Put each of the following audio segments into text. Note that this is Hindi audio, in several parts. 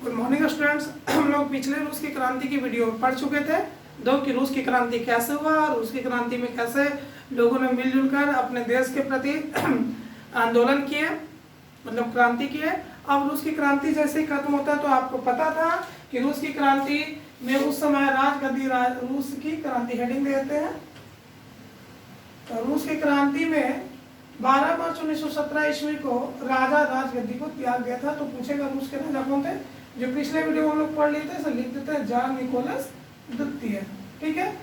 Good morning students. हम लोग पिछले रूस की क्रांति की वीडियो पढ़ चुके थे। दो कि रूस की क्रांति कैसे हुआ, रूस की क्रांति में कैसे लोगों ने मिलजुल कर अपने देश के प्रति आंदोलन किए, मतलब क्रांति किए। अब रूस की क्रांति जैसे ही खत्म होता है तो आपको पता था कि रूस की क्रांति में उस समय रूस की क्रांति हेडिंग देते हैं। तो रूस की क्रांति में 12 मार्च 1917 ईस्वी को राजा राजगद्दी को त्याग दिया था। तो पूछेगा रूस के राजा कौन थे, जो पिछले वीडियो में हम लोग पढ़ लिए थे, इसे लिख देते हैं जार निकोलस द्वितीय। ठीक है,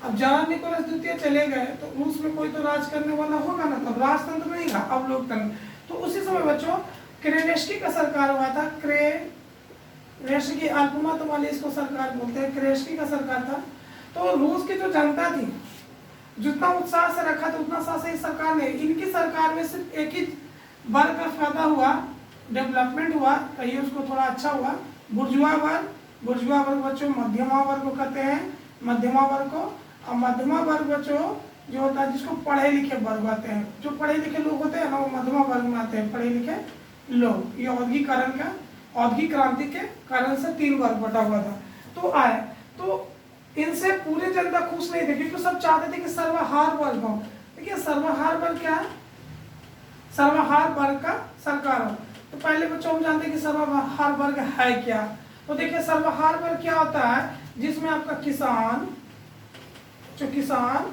अब जार निकोलस द्वितीय चले गए तो रूस में कोई तो राज करने वाला होगा ना, तो राजतंत्र नहीं था, अब लोकतंत्र। तो उसी समय बच्चों क्रेनेस्की का सरकार हुआ था। क्रेनेस्की अल्पमत वाली इसको सरकार बोलते हैं, क्रेनेस्की का सरकार था। तो रूस की जो जनता थी जितना उत्साह से रखा था उतना उत्साह से इस सरकार ने, इनकी सरकार में सिर्फ एक ही वर्ग का फायदा हुआ, डेवलपमेंट हुआ, कहिए उसको थोड़ा अच्छा हुआ, बुर्जुआ वर्ग। बुर्जुआ वर्ग बच्चों मध्यमा वर्ग को कहते हैं, मध्यमा वर्ग को। और मध्यमा वर्ग बच्चों जो होता है जिसको पढ़े लिखे वर्ग आते हैं, जो पढ़े लिखे लोग होते हैं ना वो मध्यमा वर्ग में आते हैं, पढ़े लिखे लोग। ये औद्योगिक क्रांति के कारण से 3 वर्ग बटा हुआ था। तो आए तो इनसे पूरी जनता खुश नहीं थी, क्योंकि सब चाहते थे कि सर्वहार वर्ग हो। देखिए सर्वहार वर्ग क्या है, सर्वहार वर्ग का सरकार हो। तो पहले बच्चों हम जानते हैं कि सर्वहार वर्ग है क्या। तो देखिए सर्वहार वर्ग क्या होता है, जिसमें आपका किसान, जो किसान,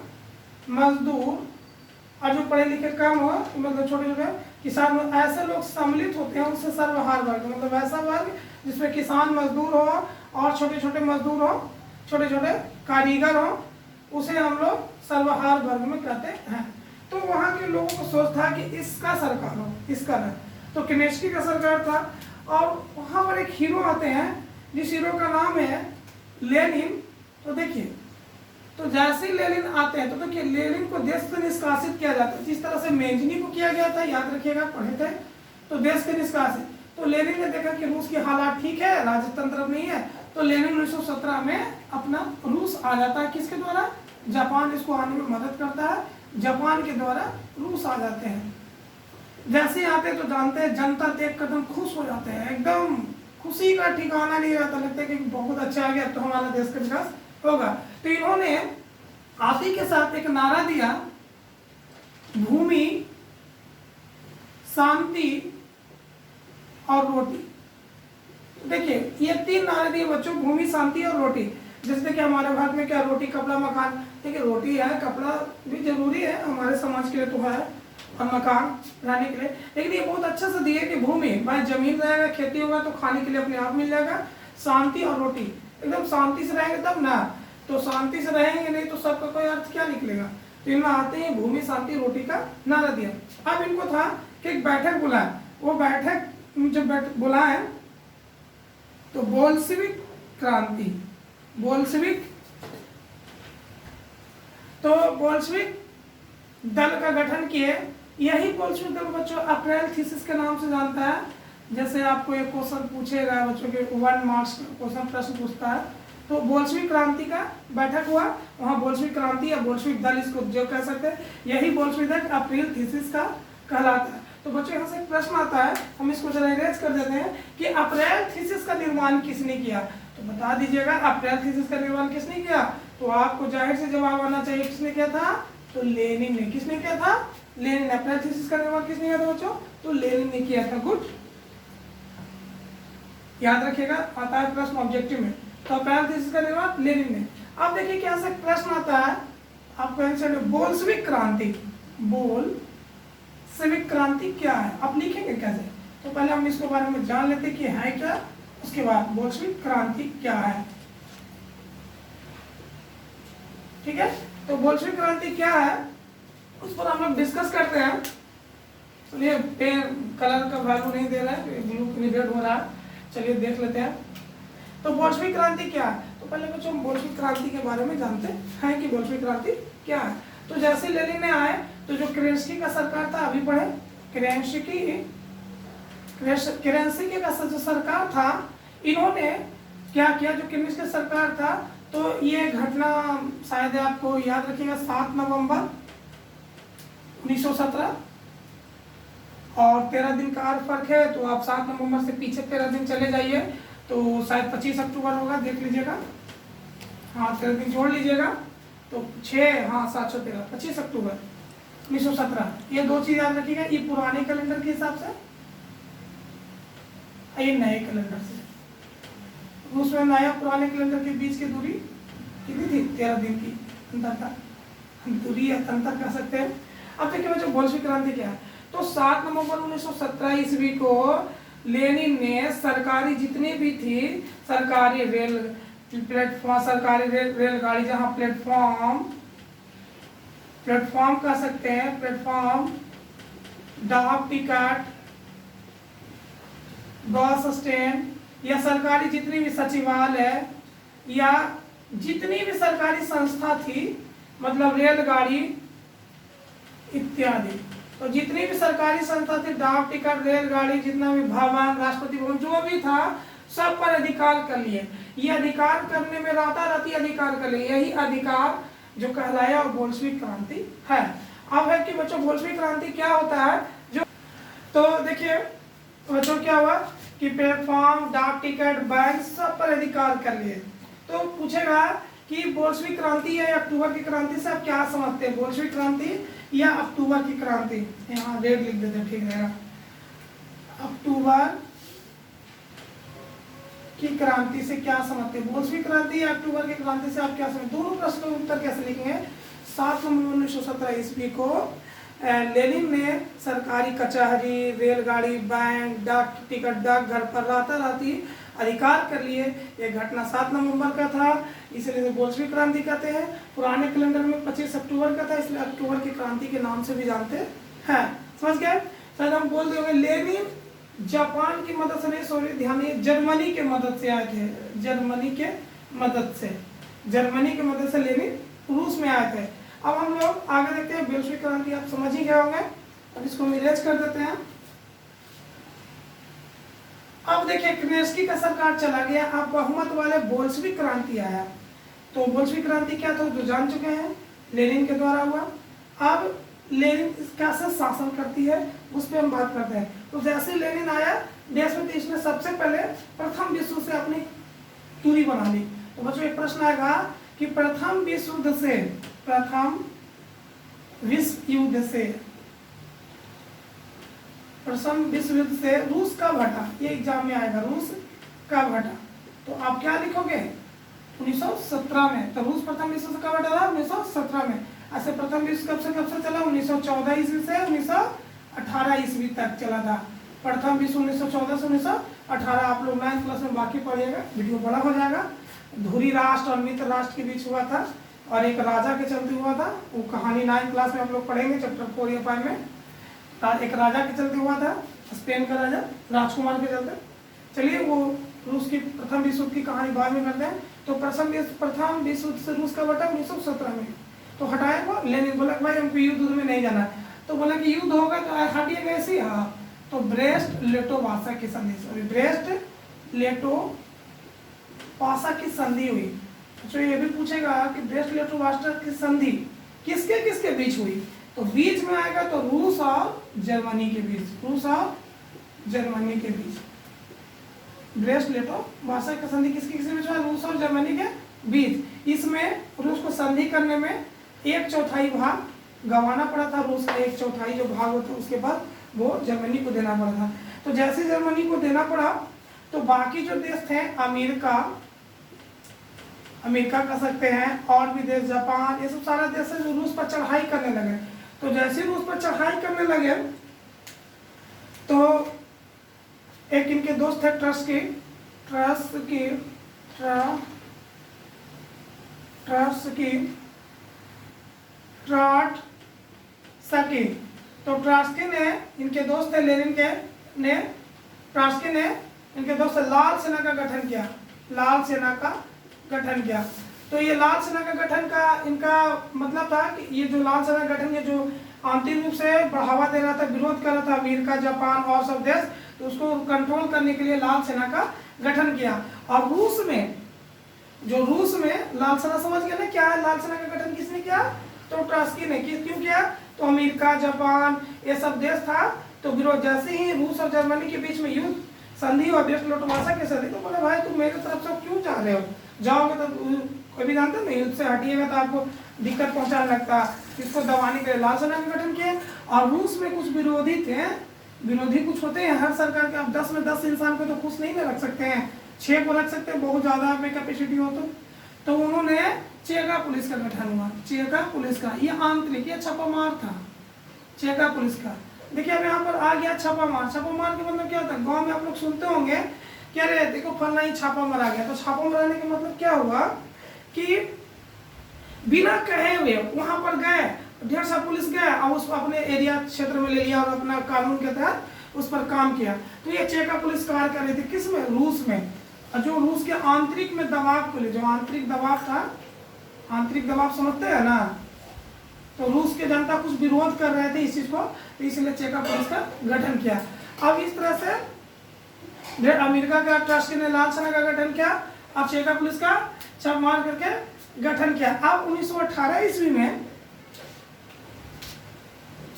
मजदूर और जो पढ़े लिखे कम हो, मतलब छोटे छोटे किसान, ऐसे लोग सम्मिलित होते हैं, उससे सर्वहार वर्ग, मतलब ऐसा वर्ग जिसमें किसान मजदूर हो और छोटे छोटे मजदूर हो, छोटे छोटे कारीगर हो, उसे हम लोग सर्वहार वर्ग में कहते हैं। तो वहां के लोगों को सोच था कि इसका सरकार हो, इसका नहीं। तो क्रेनेस्की का सरकार था। और वहां पर एक हीरो आते हैं जिस हीरो का नाम है लेनिन। तो देखिए, तो जैसे ही लेनिन आते हैं तो देखिए लेनिन को देश से निष्कासित किया जाता है, जिस तरह से मेंजनी को किया गया था, याद रखिएगा, पढ़े थे। तो देश के निष्कासित, तो लेनिन ने देखा कि रूस की हालात ठीक है, राजतंत्र नहीं है, तो लेनिन 1917 में अपना रूस आ जाता है। किसके द्वारा? जापान इसको आने में मदद करता है, जापान के द्वारा रूस आ जाते हैं। जैसे ही आते हैं तो जानते हैं जनता देख कर एकदम खुश हो जाते हैं, एकदम खुशी का ठिकाना नहीं रहता, लगता है कि बहुत अच्छा आ गया, तो हमारा देश का विकास होगा। तो इन्होंने आती के साथ एक नारा दिया, भूमि, शांति और रोटी। देखिए ये 3 नारे दिए बच्चों, भूमि, शांति और रोटी। जैसे देखिए हमारे भारत में क्या, रोटी कपड़ा मकान। देखिए रोटी है, कपड़ा भी जरूरी है हमारे समाज के लिए तो है, और मकान रहने के लिए। लेकिन ये बहुत अच्छा से दिए कि भूमि, भाई जमीन रहेगा, खेती होगा तो खाने के लिए अपने आप मिल जाएगा। शांति और रोटी, एकदम शांति से रहेंगे तब ना, तो शांति से रहेंगे नहीं तो सबका कोई अर्थ क्या निकलेगा। तो इनमें आते ही भूमि, शांति, रोटी का नारा दिया। अब इनको था कि एक बैठक बुलाए, वो बैठक जब बुलाए तो बोल्शेविक क्रांति, बोल्शेविक, तो बोल्शेविक दल का गठन किए। यही बोल्शेविक दल बच्चों अप्रैल थीसिस के नाम से जानता है। जैसे आपको एक क्वेश्चन पूछेगा बच्चों के 1 मार्क्स क्वेश्चन प्रश्न पूछता है, तो बोल्शेविक क्रांति का बैठक हुआ, वहाँ बोल्शेविक क्रांति या बोल्शेविक दल इसको जो कह सकते हैं, यही बोल्शेविक दल अप्रैल थीसिस का कहलाता है। तो बच्चों यहाँ से एक प्रश्न आता है, हम इसको जरा इरेज कर देते हैं कि अप्रैल थीसिस का निर्माण किसने किया। तो बता दीजिएगा अप्रैल थीसिस का निर्माण किसने किया। तो आपको जाहिर से जवाब आना चाहिए किसने किया था, तो लेनिन ने। किसने किया था? लेनिन ने। अप्रैल थीसिस का निर्माण किसने किया था बच्चों? तो लेनिन ने किया था। गुड, याद रखिएगा, आता है प्रश्न ऑब्जेक्टिव में। तो अप्रैल थीसिस का निर्माण लेनिन ने। अब देखिए क्या से प्रश्न आता है आपको आंसर, बोल्शेविक क्रांति, बोल्शेविक क्रांति क्या है, आप लिखेंगे कैसे। तो पहले हम इसके बारे में जान लेते कि है क्या, उसके बाद बोल्शेविक क्रांति क्या है। ठीक है, तो बोल्शेविक क्रांति क्या है उस पर हम लोग डिस्कस करते हैं। चलिए पेन कलर का वैल्यू नहीं दे रहा है, ब्लू रेड हो रहा है, चलिए देख लेते हैं। तो बोल्शेविक क्रांति क्या है, तो पहले बच्चों हम बोल्शेविक क्रांति के बारे में जानते हैं कि बोल्शेविक क्रांति क्या है। तो जैसे लेनिन ने आए तो जो क्रेनेस्की का सरकार था, अभी पढ़े, क्रेनेस्की का जो सरकार था, इन्होंने क्या किया, जो क्रेनेस्की का सरकार था, तो ये घटना शायद आपको याद रखिएगा 7 नवंबर 1917 और 13 दिन का फर्क है, तो आप 7 नवंबर से पीछे 13 दिन चले जाइए, तो तो शायद 25 अक्टूबर होगा, देख लीजिएगा। हाँ 13 दिन जोड़ लीजिएगा तो 6, हाँ 713, 25 अक्टूबर 1917। ये दो चीज याद रखिएगा, ये पुराने कैलेंडर के हिसाब से, ये नए कैलेंडर से। रूस में नया पुराने कैलेंडर के बीच की दूरी कितनी थी? 13 दिन की अंतर था, दूरी या अंतर कह सकते हैं। अब देखिए बच्चों बोल्शेविक क्रांति क्या है। तो 7 नवंबर 1917 ईस्वी को लेनिन ने सरकारी जितनी भी थी सरकारी रेल प्लेटफॉर्म, सरकारी रेलगाड़ी, जहां प्लेटफॉर्म कह सकते हैं, प्लेटफॉर्म, डाक टिकट, बस स्टैंड, या सरकारी जितनी भी सचिवालय या जितनी भी सरकारी संस्था थी, मतलब रेलगाड़ी इत्यादि, तो जितनी भी सरकारी संस्था थी, डाक टिकट, रेलगाड़ी, जितना भी भवन, राष्ट्रपति भवन, जो भी था, सब पर अधिकार कर लिए। ये अधिकार करने में राताराती अधिकार कर लिए, यही अधिकार जो कहलाया और बोल्शेविक क्रांति है। अब है कि बच्चों बोल्शेविक क्रांति क्या होता है, जो तो देखिए बच्चों क्या हुआ कि प्लेटफॉर्म, डाक टिकट, बैंक, सब पर अधिकार कर लिए। तो पूछेगा कि बोल्शेविक क्रांति या अक्टूबर की क्रांति से आप क्या समझते हैं, बोल्शेविक क्रांति या अक्टूबर की क्रांति? यहाँ रेड लिख देते हैं, ठीक रहेगा। अक्टूबर की क्रांति से क्या समझते हैं, बोल्शेविक क्रांति या अक्टूबर की क्रांति से आप क्या समझते? दोनों प्रश्नों का उत्तर कैसे लिखेंगे? 7 नवंबर 1917 ईस्वी को लेनिन ने सरकारी कचहरी, रेलगाड़ी, बैंक, डाक टिकट, डाकघर पर राताराती अधिकार कर लिए। यह घटना 7 नवंबर का था, इसलिए बोल्शेविक क्रांति कहते हैं। पुराने कैलेंडर में 25 अक्टूबर का था, इसलिए अक्टूबर की क्रांति के नाम से भी जानते हैं। समझ गए? शायद हम बोल देंगे लेनिन जापान की मदद से नहीं, सॉरी ध्यान दिए, जर्मनी के मदद से आए थे, जर्मनी के मदद से लेनिन रूस में आए थे। अब हम लोग आगे देखते हैं बोल्शेविक क्रांति, आप समझ ही गए होंगे। अब इसको हम इरेज कर देते हैं। अब देखिए क्रेस्की का सरकार चला गया, अब बहुमत वाले बोल्शेविक क्रांति आया। तो बोल्शेविक क्रांति क्या था तो जान चुके हैं, लेनिन के द्वारा हुआ। अब लेनिन कैसे शासन करती है उस पर हम बात करते हैं। तो जैसे लेनिन आया देश में, इसने सबसे पहले प्रथम विश्व से अपनी दूरी बना ली। तो बच्चों एक प्रश्न आएगा कि प्रथम विश्व युद्ध से रूस कब हटा, ये एग्जाम में आएगा, रूस कब हटा। तो आप क्या लिखोगे 1917 में। तो रूस प्रथम विश्व से कब हटा था? 1917 में। ऐसे प्रथम विश्व कब से चला? 1914 ईस्वी से 1918 ईस्वी तक चला था। प्रथम विश्व 1914 से 1918। आप लोग 9th क्लास में बाकी पढ़िएगा, वीडियो बड़ा हो जाएगा। धुरी राष्ट्र और मित्र राष्ट्र के बीच हुआ था और एक राजा के चलते हुआ था। वो कहानी 9th क्लास में हम लोग पढ़ेंगे, चैप्टर 4 या 5 में। एक राजा के चलते हुआ था, स्पेन का राजा, राजकुमार के चलते। चलिए वो रूस की प्रथम विश्व की कहानी बाद में करते हैं। तो प्रथम विश्व से रूस का बटा 1917 में। तो हटाए वो लेनिन, बोला भाई हमको युद्ध में नहीं जाना। तो बोला कि युद्ध होगा तो हटिएगा ऐसे। हाँ, तो ब्रेस्ट लिटोवासा की संधि, ब्रेस्ट लिटोवासा की संधि हुई। तो ये भी पूछेगा कि ब्रेस्ट लिटोवासा की संधि किसके किसके बीच हुई। तो बीच में आएगा तो रूस और जर्मनी के बीच, रूस और जर्मनी के बीच। ब्रेस्ट लिटोवासा की संधि किसके किसके बीच हुआ? रूस और जर्मनी के बीच। इसमें रूस को संधि करने में 1/4 भाग गंवाना पड़ा था। रूस का 1/4 जो भाग होता है उसके बाद वो जर्मनी को देना पड़ा था। तो जैसे जर्मनी को देना पड़ा तो बाकी जो देश थे, अमेरिका कह सकते हैं, और भी देश, जापान, ये सब सारा देश है जो रूस पर चढ़ाई करने लगे। तो जैसे रूस पर चढ़ाई करने लगे तो एक इनके दोस्त थे ट्रस्की, तो ट्रॉट्स्की ने, इनके दोस्त थे लेनिन के, ट्रॉट्स्की ने इनके दोस्त लाल सेना का गठन किया, तो ये लाल सेना का गठन का इनका मतलब था कि ये जो लाल सेना गठन, ये जो आंतरिक रूप से बढ़ावा दे रहा था, विरोध कर रहा था अमेरिका, जापान और सब देश, तो उसको कंट्रोल करने के लिए लाल सेना का गठन किया। और रूस में लाल सेना, समझ गया ना क्या है लाल सेना का गठन किसने किया? तो ट्रॉट्स्की ने। क्यों किया? तो अमेरिका, जापान ये सब देश था, तो विरोध, जैसे ही रूस और जर्मनी के बीच में युद्ध संधि और देश लौटवासा की संधि। तो बोले भाई तुम मेरे तरफ से क्यों जा रहे हो, जाओगे तो कोई भी जानते नहीं, उससे हटिएगा तो आपको दिक्कत पहुंचाने लगता। इसको दबाने के लिए लाल सेना का गठन किया। और रूस में कुछ विरोधी थे, विरोधी कुछ होते हैं हर सरकार के, आप 10 में 10 इंसान को तो खुश नहीं रख सकते हैं, 6 को रख सकते हैं, बहुत ज़्यादा में कैपेसिटी हो तो उन्होंने चेका पुलिस का गठन हुआ। चेका पुलिस का ये आंतरिक, ये छापामार था चेका पुलिस का। देखिए अब यहाँ पर आ गया छापामार। छापामार के मतलब क्या होता है, गांव में आप लोग सुनते होंगे कि अरे देखो फलना ही छापा मारा गया। तो छापा मारने का मतलब क्या हुआ कि बिना कहे हुए वहां पर गए, ढेर सा पुलिस गए और उस अपने एरिया क्षेत्र में ले लिया और अपना कानून के तहत उस पर काम किया। तो ये चेका पुलिस कार्य कर रही थी किस में, रूस में। और जो रूस के आंतरिक में दबाव को ले, जो आंतरिक दबाव था, आंतरिक दबाव समझते हैं ना, तो रूस के जनता कुछ विरोध कर रहे थे इस चीज को, तो इसलिए चेका पुलिस का गठन किया। अब इस तरह से अमेरिका का राष्ट्र ने लाल सेना का गठन किया, अब चेका पुलिस का छाप मार करके गठन किया। अब 1918 ईस्वी में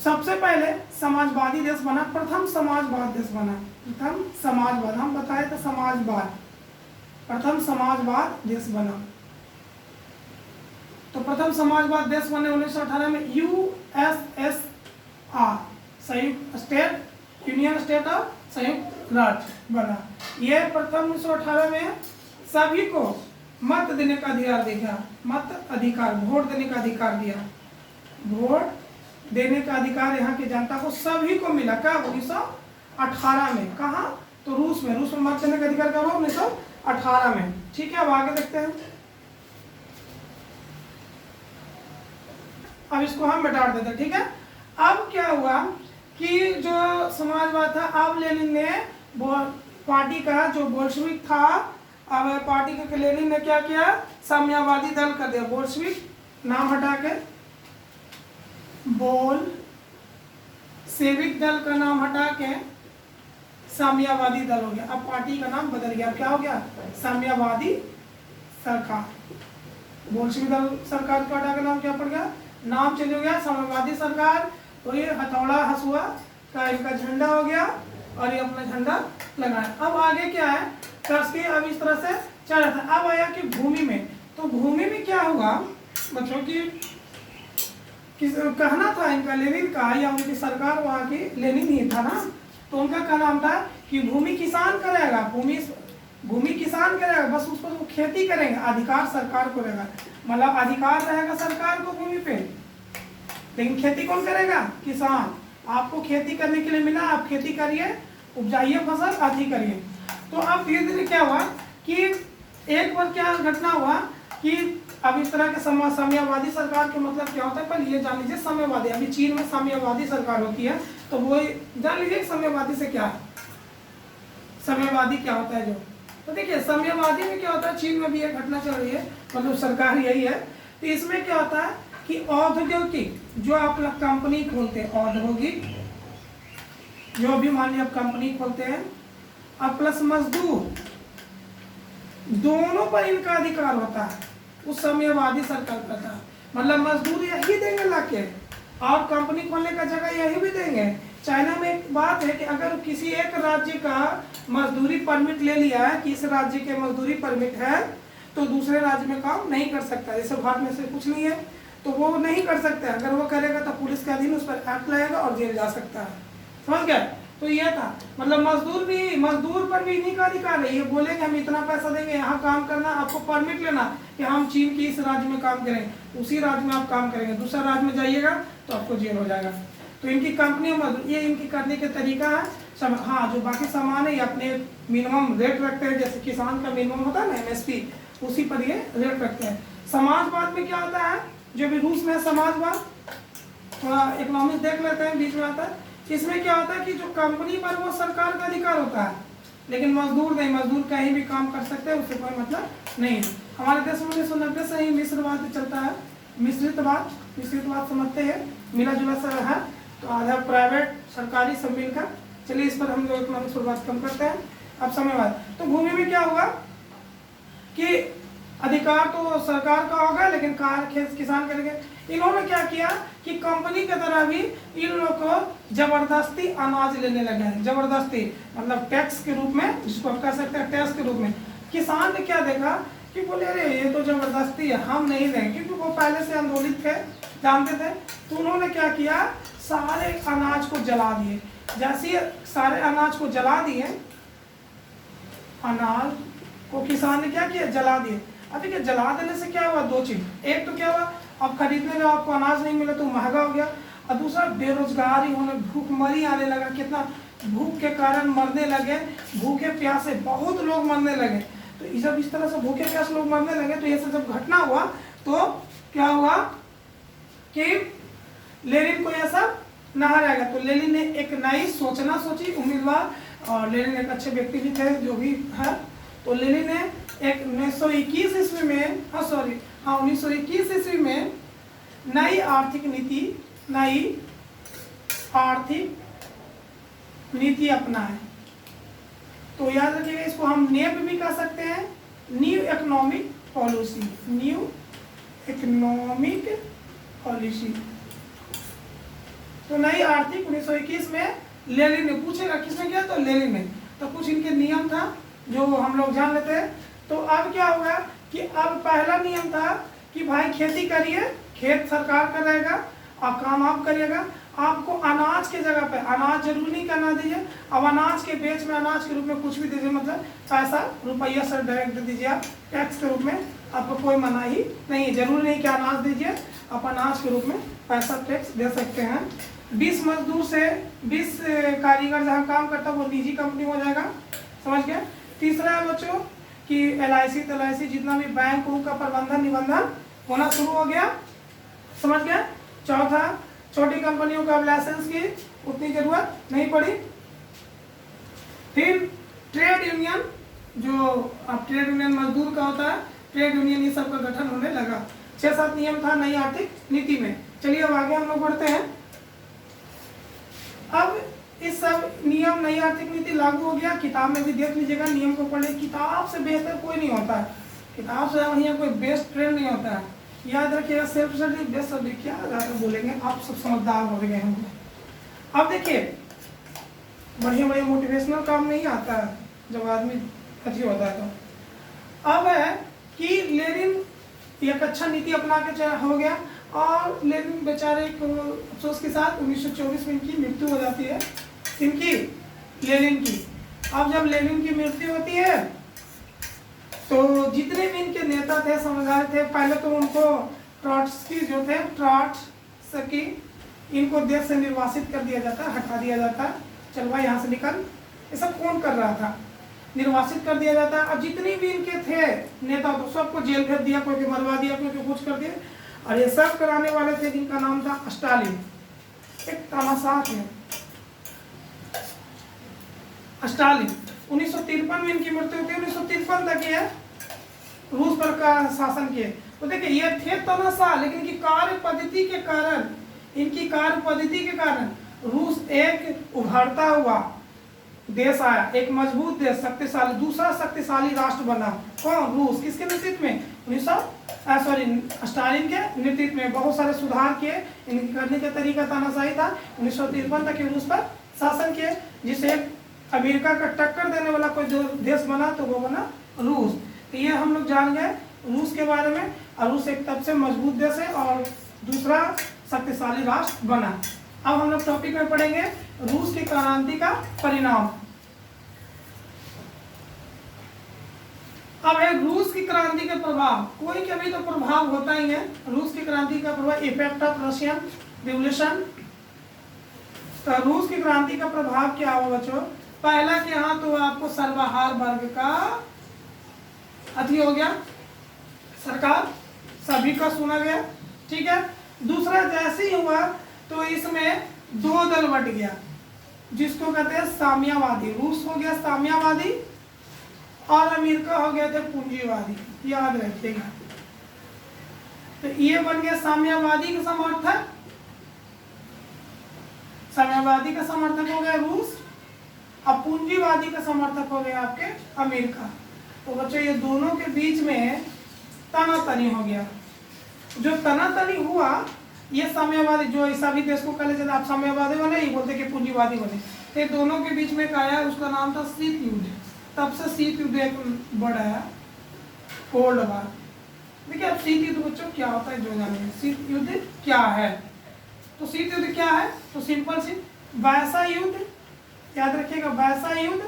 सबसे पहले समाजवादी देश बना, प्रथम समाजवाद देश बना, प्रथम समाजवाद, हम बताए थे समाजवाद, प्रथम समाजवाद देश बना। तो प्रथम समाजवाद देश बने 1918 में यूएसएसआर, संयुक्त स्टेट, यूनियन स्टेट ऑफ संयुक्त राज्य बना। यह प्रथम 1918 में सभी को मत देने का अधिकार दिया, मत अधिकार, वोट देने का अधिकार दिया, वोट देने का अधिकार यहाँ की जनता को सभी को मिला। कब, 1918 में। कहा, तो रूस में। रूस में मत देने का अधिकार कब हुआ, 1918 में। ठीक है, अब आगे देखते हैं। अब इसको हम मिटा देते हैं, ठीक है। अब क्या हुआ कि जो समाजवाद था, अब लेनिन ने पार्टी का जो बोल्शेविक था, अब पार्टी के लेनिन ने क्या किया, साम्यवादी दल कर दिया। बोल्शेविक नाम हटा के बोल्शेविक दल का नाम हटा के साम्यवादी दल हो गया। अब पार्टी का नाम बदल गया, क्या हो गया, साम्यवादी सरकार। बोल्शेविक दल सरकार का हटा के नाम क्या पड़ गया, नाम चेंज हो गया, साम्यवादी सरकार। तो ये हथौड़ा हसुआ का इनका झंडा हो गया और ये अपना झंडा लगाया। अब आगे क्या है, करके अब इस तरह से चल रहा था। अब आया कि भूमि में, तो भूमि में क्या हुआ, मतलब कि कहना था इनका लेनिन का, या उनकी सरकार वहाँ की लेनिन ही था ना, तो उनका क्या नाम था कि भूमि किसान करेगा, भूमि किसान करेगा, बस उस पर वो खेती करेंगे, अधिकार सरकार को रहेगा। मतलब अधिकार रहेगा सरकार को भूमि पे, लेकिन खेती कौन करेगा, किसान। आपको खेती करने के लिए मिला, आप खेती करिए, उपजाइए फसल, अति करिए। तो अब धीरे धीरे क्या हुआ कि एक बार क्या घटना हुआ कि अब इस तरह के साम्यवादी सरकार के मतलब क्या होता है, पहले ये जान लीजिए। साम्यवादी, अभी चीन में साम्यवादी सरकार होती है, तो वो जान लीजिए साम्यवादी से क्या है, साम्यवादी क्या होता है जो। तो देखिए साम्यवादी में क्या होता है, चीन में भी एक घटना चल रही है, मतलब सरकार यही है। तो इसमें क्या होता है कि औद्योगिक, जो आप कंपनी खोलते हैं, औद्योगिक जो भी मान लीजिए आप कंपनी खोलते हैं, अब प्लस मजदूर, दोनों पर इनका अधिकार होता है। उस साम्यवादी सरकार करता है, मतलब मजदूर यही देंगे लाके, और कंपनी खोलने का जगह यही भी देंगे। चाइना में एक बात है कि अगर किसी एक राज्य का मजदूरी परमिट ले लिया है कि इस राज्य के मजदूरी परमिट है, तो दूसरे राज्य में काम नहीं कर सकता। जैसे भारत में से कुछ नहीं है तो वो नहीं कर सकता है। अगर वो करेगा तो पुलिस के अधीन उस पर एक्ट लगेगा और जेल जा सकता है। समझ गए। तो ये था, मतलब मजदूर पर भी इन्हीं का अधिकार है। ये बोलेंगे हम इतना पैसा देंगे, यहाँ काम करना, आपको परमिट लेना कि हम चीन की इस राज्य में काम करेंगे, उसी राज्य में आप काम करेंगे। दूसरा राज्य में जाइएगा तो आपको जेल हो जाएगा। तो इनकी कंपनी ये इनकी करने के तरीका है सब। हाँ, जो बाकी सामान है ये अपने मिनिमम रेट रखते हैं, जैसे किसान का मिनिमम होता है ना MSP, उसी पर ये रेट रखते हैं। समाजवाद में क्या होता है, जो भी रूस में समाजवाद, थोड़ा इकोनॉमिक्स देख लेते हैं, बीच में आता है। इसमें क्या होता है कि जो कंपनी पर वो सरकार का अधिकार होता है, लेकिन मजदूर नहीं, मजदूर कहीं भी काम कर सकते हैं, उससे कोई मतलब नहीं। हमारे देश में 1990 से ही मिश्रवाद चलता है, मिश्रितवाद समझते हैं, मिला जुला सा है, तो आधा प्राइवेट सरकारी सब मिलकर। चलिए इस पर हम लोग इकोनॉमिक्स पर बात कम करते हैं। अब साम्यवाद, तो भूमि में क्या हुआ कि अधिकार तो सरकार का होगा लेकिन कार्य किसान करेंगे। इन्होंने क्या किया कि कंपनी की तरह भी इन लोग को जबरदस्ती अनाज लेने लगे हैं, जबरदस्ती मतलब टैक्स के रूप में, जिसको आप कह सकते हैं टैक्स के रूप में। किसान ने क्या देखा कि बोले अरे ये तो जबरदस्ती है, हम नहीं देंगे, क्योंकि वो पहले से आंदोलित थे, जानते थे। तो उन्होंने क्या किया, सारे अनाज को जला दिए। जैसे सारे अनाज को जला दिए, अनाज को किसान ने क्या किया, जला दिए। अब देखिए जला देने से क्या हुआ, दो चीज। एक तो क्या हुआ, अब खरीदने में आपको अनाज नहीं मिला तो महंगा हो गया, और दूसरा बेरोजगारी होने, भूखमरी आने लगा। कितना भूख के कारण मरने लगे, भूखे प्यासे बहुत लोग मरने लगे। तो जब इस तरह से भूखे प्यासे लोग मरने लगे तो ये सब जब घटना हुआ तो क्या हुआ कि लेनिन को यह सब नहा रहेगा। तो लेनिन ने एक नई सोचना सोची, उम्मीदवार, और लेनिन एक अच्छे व्यक्ति भी थे जो भी है। तो लेनिन ने एक 1921 ईस्वी में 1921 ईस्वी में नई आर्थिक नीति अपनाए। तो याद रखिएगा, इसको हम नेप भी कह सकते हैं, new economic policy, new economic policy. तो नई आर्थिक 1921 में लेनिन ने, पूछेगा किसने किया, तो लेनिन ने। तो कुछ इनके नियम था जो हम लोग जान लेते हैं। तो अब क्या होगा कि अब पहला नियम था कि भाई खेती करिए, खेत सरकार का रहेगा और काम आप करिएगा। आपको अनाज के जगह पे, अनाज जरूरी नहीं करना दीजिए, अब अनाज के बेच में अनाज के रूप में कुछ भी दीजिए, मतलब पैसा रुपया सर डायरेक्ट दे दीजिए आप टैक्स के रूप में, आपको कोई मनाही नहीं है। जरूरी नहीं कि अनाज दीजिए, आप अनाज के रूप में पैसा टैक्स दे सकते हैं। 20 मजदूर से 20 कारीगर जहाँ काम करता है वो निजी कंपनी हो जाएगा, समझ गए। तीसरा है बच्चों कि LIC जितना भी बैंक का प्रबंधन निबंधन होना शुरू हो गया, समझ गए। चौथा, छोटी कंपनियों का लाइसेंस की उतनी जरूरत नहीं पड़ी। फिर ट्रेड यूनियन, जो अब ट्रेड यूनियन मजदूर का होता है, ट्रेड यूनियन ये सब का गठन होने लगा। 6-7 नियम था नई आर्थिक नीति में। चलिए अब आगे हम लोग बढ़ते हैं। अब इस सब नियम, नई आर्थिक नीति लागू हो गया। किताब में भी देख लीजिएगा, नियम को पढ़े, किताब से बेहतर कोई नहीं होता है, किताब से यहाँ कोई बेस्ट ट्रेंड नहीं होता है। याद रखिएगा, सेल्फ स्टडी बेस्ट स्टडी, क्या ज़्यादा बोलेंगे, आप सब समझदार हो गए होंगे। अब देखिए, बढ़िया बढ़िया मोटिवेशनल काम नहीं आता है जब आदमी अच्छी होता है। तो अब है कि लेनिन एक अच्छा नीति अपना के हो गया, और लेनिन बेचारे को अफसोस के साथ 1924 में इनकी मृत्यु हो जाती है, इनकी लेनिन की। अब जब लेनिन की मृत्यु होती है तो जितने भी इनके नेता थे, समझदार थे, पहले तो उनको ट्रॉट्स्की जो थे, ट्रॉट्स्की, इनको देश से निर्वासित कर दिया जाता है, हटा दिया जाता है, चल भाई यहाँ से निकल। ये सब कौन कर रहा था, निर्वासित कर दिया जाता है। और जितनी भी इनके थे नेता तो सबको जेल भेज दिया, कोई को मरवा दिया, कोई को कुछ कर दिया। और ये सब कराने वाले थे जिनका नाम था स्टालिन, एक तानाशाह थे स्टालिन। 1953 में इनकी मृत्यु हुई। 1953 तक ये रूस पर का शासन किए। तो देखिए ये थे तानाशाह, लेकिन इनकी कार्य पद्धति के कारण रूस एक उभरता हुआ देश आया, एक मजबूत देश, शक्तिशाली, दूसरा शक्तिशाली राष्ट्र बना। कौन, रूस। किसके नेतृत्व में, स्टालिन के नेतृत्व में। बहुत सारे सुधार किए, इनके करने का तरीका तानाशाही था। 1953 तक रूस पर शासन किए, जिसे अमेरिका का टक्कर देने वाला कोई जो देश बना तो वो बना रूस। तो ये हम लोग जान गए रूस के बारे में। और रूस एक तब से मजबूत देश है और दूसरा शक्तिशाली राष्ट्र बना। अब हम लोग टॉपिक में पढ़ेंगे रूस की क्रांति का परिणाम। अब है रूस की क्रांति के प्रभाव। कोई के भी तो प्रभाव होता ही है। रूस की क्रांति का प्रभाव, इफेक्ट ऑफ रशियन रिवॉल्यूशन। तो रूस की क्रांति का प्रभाव क्या हुआ बच्चों। पहला कि यहाँ तो आपको सर्वहार वर्ग का अति हो गया, सरकार सभी का सुना गया, ठीक है। दूसरा जैसे ही हुआ तो इसमें दो दल बट गया, जिसको कहते हैं साम्यवादी। रूस हो गया साम्यवादी और अमेरिका हो गया था पूंजीवादी, याद रखिएगा। तो ये बन गया साम्यवादी का समर्थक, साम्यवादी का समर्थक हो गया रूस, अब पूंजीवादी का समर्थक हो गया आपके अमेरिका। तो बच्चों ये दोनों के बीच में तनातनी हो गया। जो तनातनी हुआ ये साम्यवादी, जो सभी देश को कह लेते आप साम्यवादी बने, ये बोलते कि पूंजीवादी बने। तो दोनों के बीच में आया, उसका नाम था शीत युद्ध। तब से शीत युद्ध एक वर्ड आया, कोल्ड वार। देखिए अब शीत युद्ध बच्चों क्या होता है जो जानेंगे, शीत युद्ध क्या है। तो शीत युद्ध क्या है, तो सिंपल सी वैसा युद्ध, याद रखिएगा वैसा युद्ध,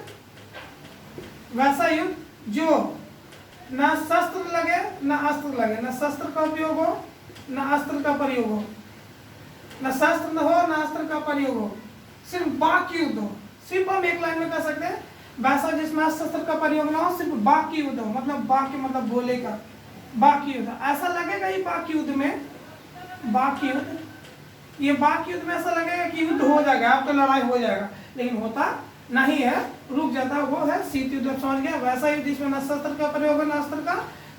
वैसा युद्ध जो ना शस्त्र लगे ना अस्त्र लगे, ना शस्त्र का उपयोग हो ना अस्त्र का प्रयोग हो, ना शस्त्र न हो ना अस्त्र का प्रयोग हो, सिर्फ वाक युद्ध हो। सिर्फ हम एक लाइन में कह सकते हैं वैसा जिसमें शस्त्र का प्रयोग ना हो, सिर्फ वाक युद्ध हो, मतलब वाक्य मतलब बोले का वाक युद्ध। ऐसा लगेगा ये वाक युद्ध में, वाक युद्ध, ये वाक युद्ध में ऐसा लगेगा कि युद्ध हो जाएगा, अब तो लड़ाई हो जाएगा, लेकिन होता नहीं है, रुक जाता है। वो है शीत युद्ध, समझ गया। वैसा युद्ध जिसमें न शस्त्र का प्रयोग है न अस्त्र का,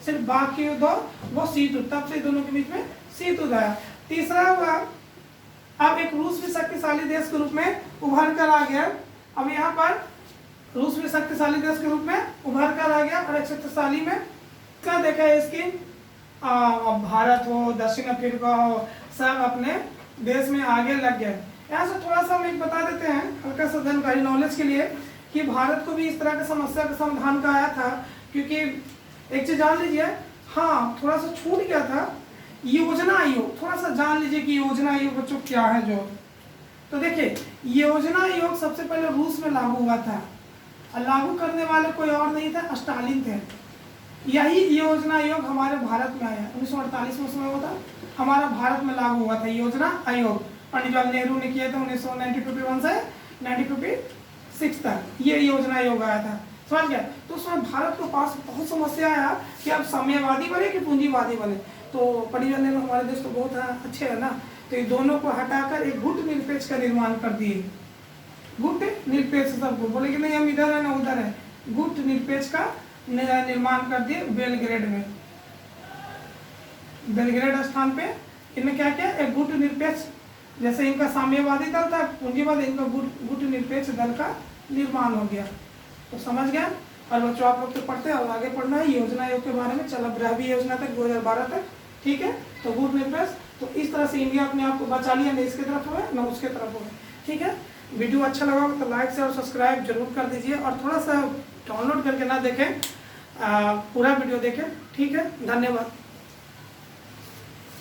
सिर्फ वाक युद्ध हो, वो शीत युद्ध। तब से दोनों के बीच में शीत युद्ध आया। तीसरा हुआ अब एक रूस भी शक्तिशाली देश के रूप में उभर कर आ गया। अब यहाँ पर रूस भी शक्तिशाली देश के रूप में उभर कर आ गया, और एक शक्तिशाली में क्या देखा है इसकी, भारत हो दक्षिण अफ्रीका हो, सब अपने देश में आगे लग गए। यहाँ से थोड़ा सा हम एक बता देते हैं हल्का सा जानकारी नॉलेज के लिए, कि भारत को भी इस तरह की समस्या का समाधान का आया था। क्योंकि एक चीज जान लीजिए, हाँ थोड़ा सा छूट गया था योजना आयोग, थोड़ा सा जान लीजिए कि योजना आयोग बच्चों क्या है जो। तो देखिए योजना आयोग सबसे पहले रूस में लागू हुआ था, और लागू करने वाले कोई और नहीं था, स्टालिन थे। यही योजना आयोग हमारे भारत में आया 1948 में, समय होता हमारा भारत में लागू हुआ था योजना आयोग। पंडित जवाहरलाल नेहरू ने किया था 1991 से 1996 तक ये योजना आयोग आया था, समझ गया। तो उसमें भारत के पास बहुत समस्या आया कि अब साम्यवादी बने कि पूंजीवादी बने। तो पंडित जवाहरलाल नेहरू हमारे देश तो बहुत अच्छे है ना, तो ये दोनों को हटाकर एक गुट निरपेक्ष का निर्माण कर दिए। गुट निरपेक्ष सबको बोले कि नहीं हम इधर है ना उधर है, गुट निरपेक्ष का निर्माण कर दिए बेलग्रेड में। बेलग्रेड स्थान पे इनने क्या किया, एक गुट निरपेक्ष, जैसे इनका साम्यवादी दल था पूंजीवादी, इनका गुट निरपेक्ष दल का निर्माण हो गया। तो समझ गया। और बच्चों आप लोग तो पढ़ते हैं और आगे पढ़ना है योजना आयोग के बारे में, चला ब्रह्मी योजना तक 2012 तक, ठीक है। तो गुट निरपेक्ष, तो इस तरह से इंडिया अपने आप को बचा लिया, न इसके तरफ हो न उसके तरफ हो, ठीक है। वीडियो अच्छा लगा हो तो लाइक से और सब्सक्राइब जरूर कर दीजिए, और थोड़ा सा डाउनलोड करके ना देखें, पूरा वीडियो देखें, ठीक है। धन्यवाद।